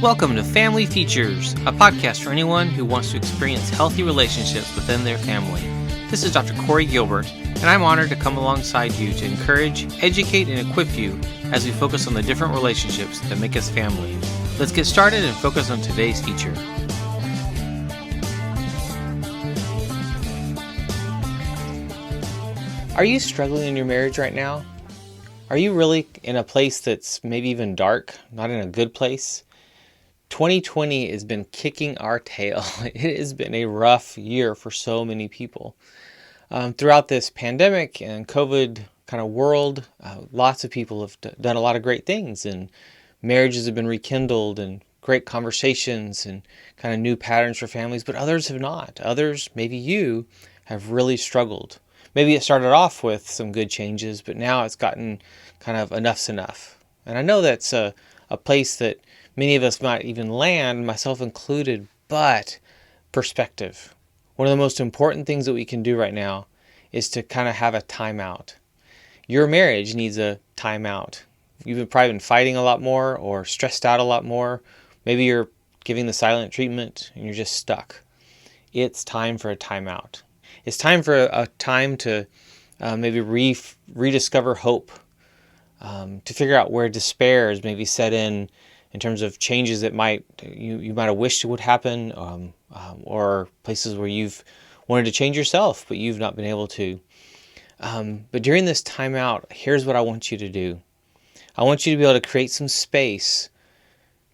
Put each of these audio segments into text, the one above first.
Welcome to Family Features, a podcast for anyone who wants to experience healthy relationships within their family. This is Dr. Corey Gilbert, and I'm honored to come alongside you to encourage, educate, and equip you as we focus on the different relationships that make us family. Let's get started and focus on today's feature. Are you struggling in your marriage right now? Are you really in a place that's maybe even dark, not in a good place? 2020 has been kicking our tail. It has been a rough year for so many people. Throughout this pandemic and COVID kind of world, lots of people have done a lot of great things, and marriages have been rekindled and great conversations and kind of new patterns for families, but others have not. Others, maybe you, have really struggled. Maybe it started off with some good changes, but now it's gotten kind of enough's enough. And I know that's a place that many of us might even land, myself included, but perspective. One of the most important things that we can do right now is to kind of have a timeout. Your marriage needs a timeout. You've probably been fighting a lot more or stressed out a lot more. Maybe you're giving the silent treatment and you're just stuck. It's time for a timeout. It's time for a time to maybe rediscover hope, to figure out where despair is maybe set in terms of changes that you might have wished would happen, or places where you've wanted to change yourself, but you've not been able to. But during this time out, here's what I want you to do. I want you to be able to create some space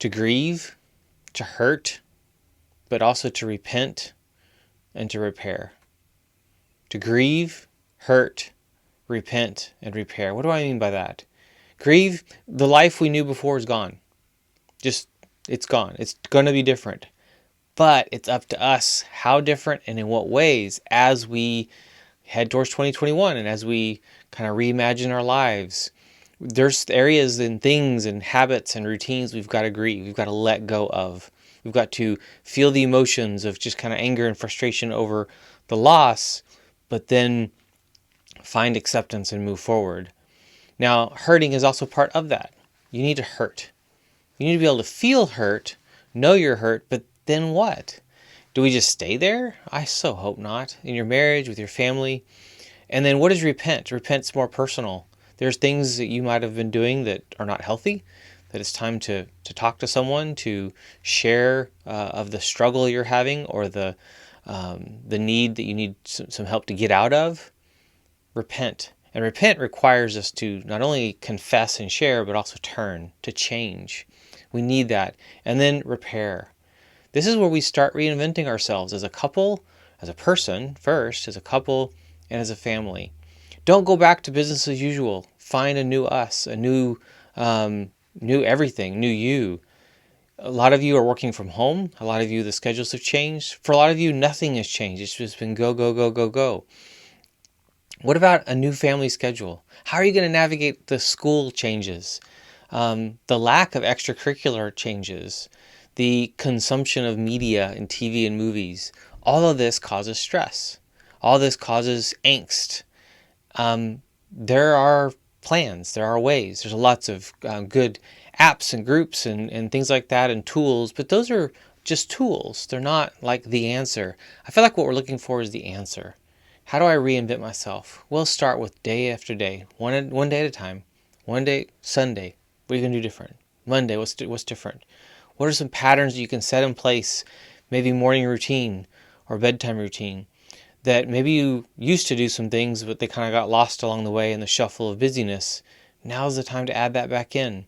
to grieve, to hurt, but also to repent and to repair. To grieve, hurt, repent, and repair. What do I mean by that? Grieve, the life we knew before is gone. It's gone. It's going to be different. But it's up to us how different and in what ways as we head towards 2021 and as we kind of reimagine our lives. There's areas and things and habits and routines we've got to grieve. We've got to let go of. We've got to feel the emotions of just kind of anger and frustration over the loss, but then find acceptance and move forward. Now, hurting is also part of that. You need to hurt. You need to be able to feel hurt, know you're hurt, but then what? Do we just stay there? I so hope not. In your marriage, with your family. And then what is repent? Repent's more personal. There's things that you might have been doing that are not healthy, that it's time to talk to someone, to share of the struggle you're having or the need that you need some help to get out of. Repent. And repent requires us to not only confess and share, but also turn, to change. We need that. And then repair. This is where we start reinventing ourselves as a couple, as a person first, as a couple, and as a family. Don't go back to business as usual. Find a new us, a new everything, new you. A lot of you are working from home. A lot of you, the schedules have changed. For a lot of you, nothing has changed. It's just been go, go, go, go, go. What about a new family schedule? How are you going to navigate the school changes? The lack of extracurricular changes, the consumption of media and TV and movies, all of this causes stress. All this causes angst. There are plans, there are ways, there's lots of good apps and groups and things like that and tools, but those are just tools. They're not like the answer. I feel like what we're looking for is the answer. How do I reinvent myself? We'll start with day after day, one day at a time. One day, Sunday, what are you going to do different? Monday, what's different? What are some patterns that you can set in place, maybe morning routine or bedtime routine, that maybe you used to do some things, but they kind of got lost along the way in the shuffle of busyness. Now's the time to add that back in.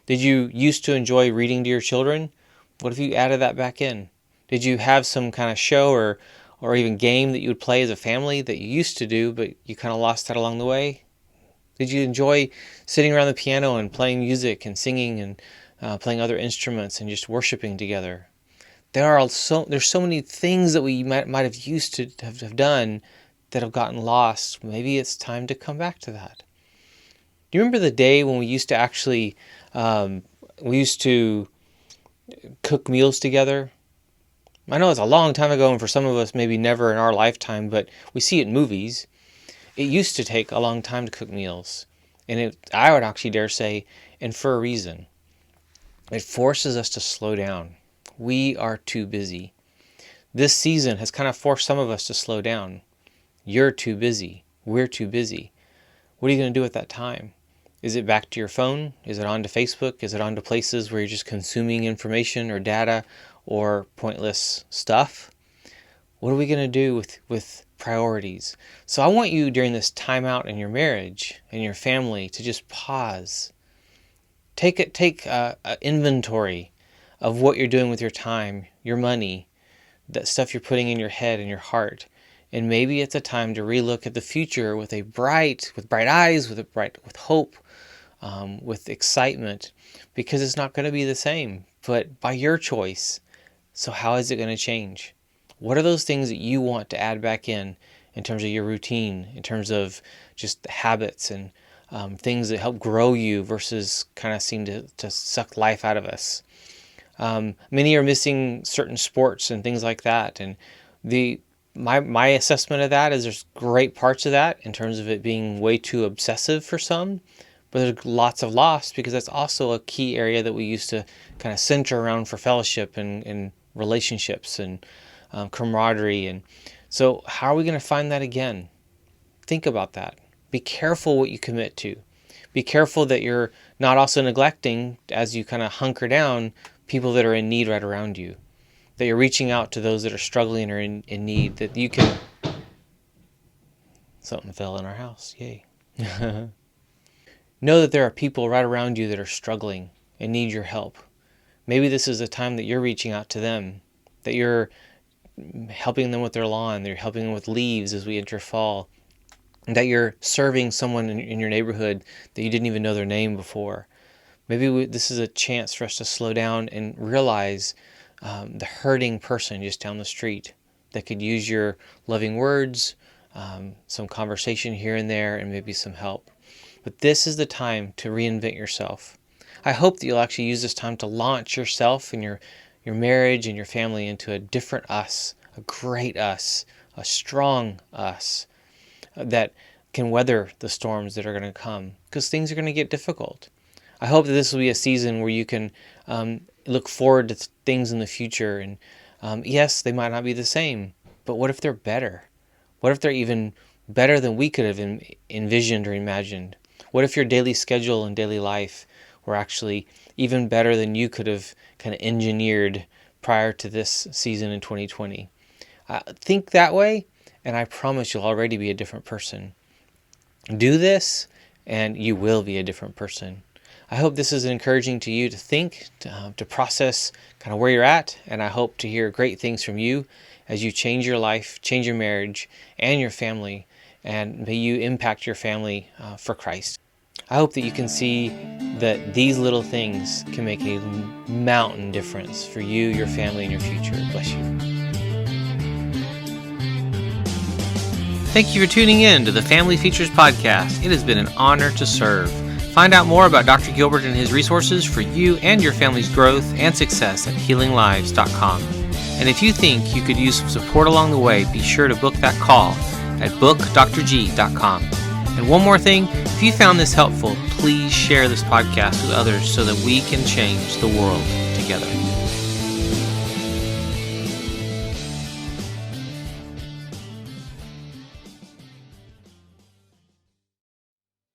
Did you used to enjoy reading to your children? What if you added that back in? Did you have some kind of show or even game that you would play as a family that you used to do, but you kind of lost that along the way? Did you enjoy sitting around the piano and playing music and singing and playing other instruments and just worshiping together? There's so many things that we might have used to have done that have gotten lost. Maybe it's time to come back to that. Do you remember the day when we used to actually cook meals together? I know it's a long time ago, and for some of us, maybe never in our lifetime, but we see it in movies. It used to take a long time to cook meals. And I would actually dare say, and for a reason. It forces us to slow down. We are too busy. This season has kind of forced some of us to slow down. You're too busy. We're too busy. What are you going to do at that time? Is it back to your phone? Is it onto Facebook? Is it onto places where you're just consuming information or data or pointless stuff? What are we going to do with priorities? So I want you during this time out in your marriage and your family to just pause. Take inventory of what you're doing with your time, your money, that stuff you're putting in your head and your heart. And maybe it's a time to relook at the future with bright eyes, with hope, with excitement, because it's not going to be the same, but by your choice. So how is it going to change? What are those things that you want to add back in terms of your routine, in terms of just habits and things that help grow you versus kind of seem to suck life out of us? Many are missing certain sports and things like that. And my assessment of that is there's great parts of that in terms of it being way too obsessive for some, but there's lots of loss because that's also a key area that we used to kind of center around for fellowship and relationships and camaraderie. And so how are we going to find that again? Think about that. Be careful what you commit to. Be careful that you're not also neglecting, as you kind of hunker down, people that are in need right around you. That you're reaching out to those that are struggling or in need, that you can... Something fell in our house. Yay. Know that there are people right around you that are struggling and need your help. Maybe this is a time that you're reaching out to them, that you're helping them with their lawn, that you're helping them with leaves as we enter fall, that you're serving someone in your neighborhood that you didn't even know their name before. Maybe this is a chance for us to slow down and realize the hurting person just down the street that could use your loving words, some conversation here and there, and maybe some help. But this is the time to reinvent yourself. I hope that you'll actually use this time to launch yourself and your marriage and your family into a different us, a great us, a strong us that can weather the storms that are going to come, because things are going to get difficult. I hope that this will be a season where you can look forward to things in the future. And yes, they might not be the same, but what if they're better? What if they're even better than we could have envisioned or imagined? What if your daily schedule and daily life were actually even better than you could have kind of engineered prior to this season in 2020? Think that way, and I promise you'll already be a different person. Do this, and you will be a different person. I hope this is encouraging to you to think, to process kind of where you're at, and I hope to hear great things from you as you change your life, change your marriage, and your family, and may you impact your family for Christ. I hope that you can see that these little things can make a mountain difference for you, your family, and your future. Bless you. Thank you for tuning in to the Family Features Podcast. It has been an honor to serve. Find out more about Dr. Gilbert and his resources for you and your family's growth and success at healinglives.com. And if you think you could use some support along the way, be sure to book that call at bookdrg.com. And one more thing, if you found this helpful, please share this podcast with others so that we can change the world together.